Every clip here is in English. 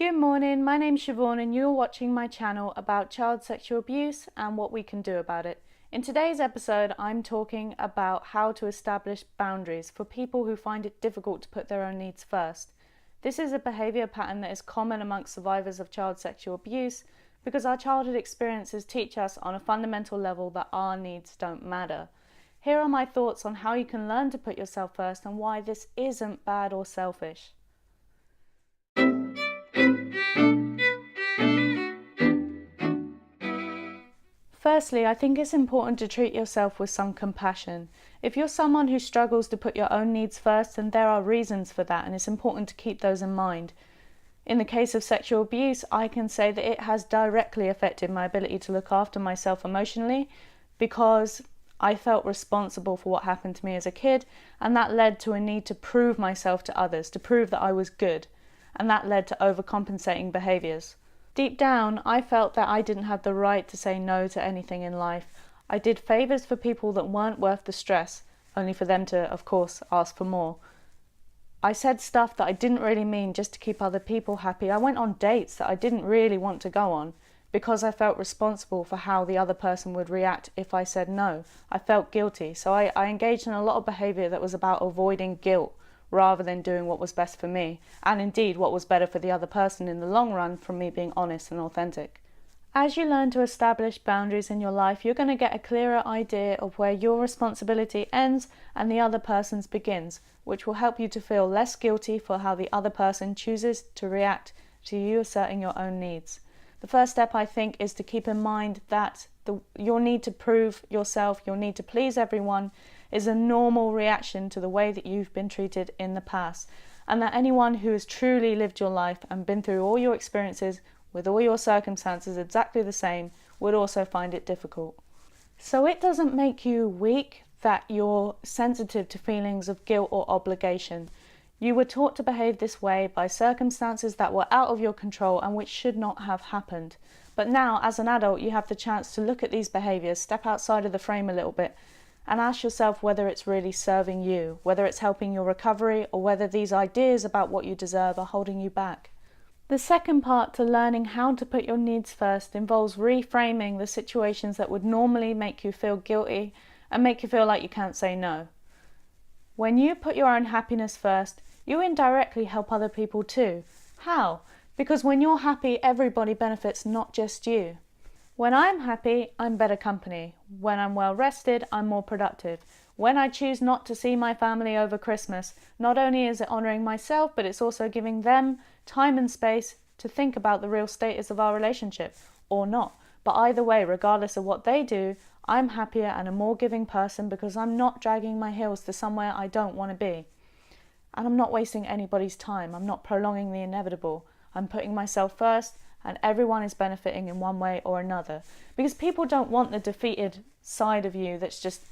Good morning, my name's Siobhan and you're watching my channel about child sexual abuse and what we can do about it. In today's episode, I'm talking about how to establish boundaries for people who find it difficult to put their own needs first. This is a behaviour pattern that is common amongst survivors of child sexual abuse because our childhood experiences teach us on a fundamental level that our needs don't matter. Here are my thoughts on how you can learn to put yourself first and why this isn't bad or selfish. Firstly, I think it's important to treat yourself with some compassion. If you're someone who struggles to put your own needs first, then there are reasons for that and it's important to keep those in mind. In the case of sexual abuse, I can say that it has directly affected my ability to look after myself emotionally because I felt responsible for what happened to me as a kid, and that led to a need to prove myself to others, to prove that I was good, and that led to overcompensating behaviours. Deep down, I felt that I didn't have the right to say no to anything in life. I did favours for people that weren't worth the stress, only for them to, of course, ask for more. I said stuff that I didn't really mean just to keep other people happy. I went on dates that I didn't really want to go on because I felt responsible for how the other person would react if I said no. I felt guilty, so I engaged in a lot of behaviour that was about avoiding guilt, rather than doing what was best for me, and indeed what was better for the other person in the long run from me being honest and authentic. As you learn to establish boundaries in your life, you're going to get a clearer idea of where your responsibility ends and the other person's begins, which will help you to feel less guilty for how the other person chooses to react to you asserting your own needs. The first step, I think, is to keep in mind that your need to prove yourself, your need to please everyone, is a normal reaction to the way that you've been treated in the past, and that anyone who has truly lived your life and been through all your experiences with all your circumstances exactly the same would also find it difficult. So it doesn't make you weak that you're sensitive to feelings of guilt or obligation. You were taught to behave this way by circumstances that were out of your control and which should not have happened. But now, as an adult, you have the chance to look at these behaviours, step outside of the frame a little bit, and ask yourself whether it's really serving you, whether it's helping your recovery, or whether these ideas about what you deserve are holding you back. The second part to learning how to put your needs first involves reframing the situations that would normally make you feel guilty and make you feel like you can't say no. When you put your own happiness first, you indirectly help other people too. How? Because when you're happy, everybody benefits, not just you. When I'm happy, I'm better company. When I'm well rested, I'm more productive. When I choose not to see my family over Christmas, not only is it honouring myself, but it's also giving them time and space to think about the real status of our relationship, or not. But either way, regardless of what they do, I'm happier and a more giving person because I'm not dragging my heels to somewhere I don't want to be. And I'm not wasting anybody's time. I'm not prolonging the inevitable. I'm putting myself first, and everyone is benefiting in one way or another. Because people don't want the defeated side of you that's just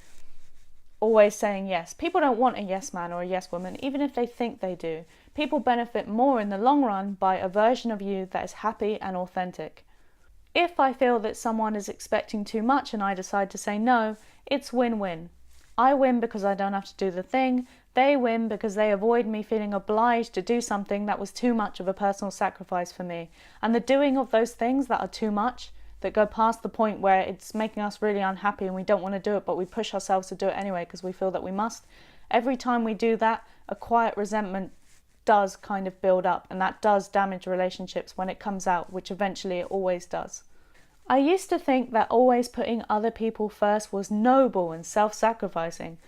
always saying yes. People don't want a yes man or a yes woman, even if they think they do. People benefit more in the long run by a version of you that is happy and authentic. If I feel that someone is expecting too much and I decide to say no, it's win-win. I win because I don't have to do the thing. They win because they avoid me feeling obliged to do something that was too much of a personal sacrifice for me. And the doing of those things that are too much, that go past the point where it's making us really unhappy and we don't want to do it, but we push ourselves to do it anyway because we feel that we must. Every time we do that, a quiet resentment does kind of build up, and that does damage relationships when it comes out, which eventually it always does. I used to think that always putting other people first was noble and self-sacrificing.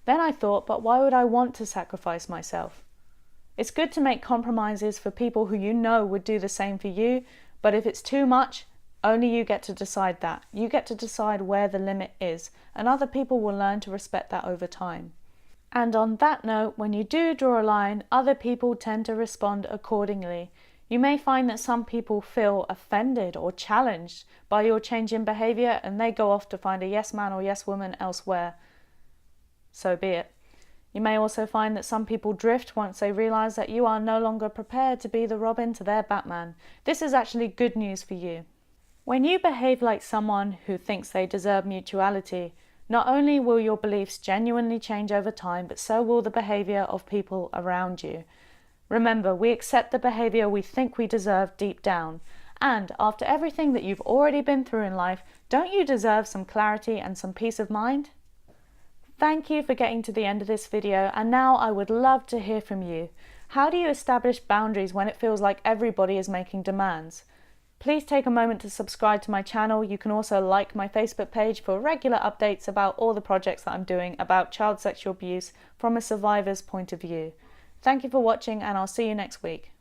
Then I thought, but why would I want to sacrifice myself? It's good to make compromises for people who you know would do the same for you, but if it's too much, only you get to decide that. You get to decide where the limit is, and other people will learn to respect that over time. And on that note, when you do draw a line, other people tend to respond accordingly. You may find that some people feel offended or challenged by your change in behaviour and they go off to find a yes man or yes woman elsewhere. So be it. You may also find that some people drift once they realise that you are no longer prepared to be the Robin to their Batman. This is actually good news for you. When you behave like someone who thinks they deserve mutuality, not only will your beliefs genuinely change over time, but so will the behaviour of people around you. Remember, we accept the behaviour we think we deserve deep down. And after everything that you've already been through in life, don't you deserve some clarity and some peace of mind? Thank you for getting to the end of this video, and now I would love to hear from you. How do you establish boundaries when it feels like everybody is making demands? Please take a moment to subscribe to my channel. You can also like my Facebook page for regular updates about all the projects that I'm doing about child sexual abuse from a survivor's point of view. Thank you for watching, and I'll see you next week.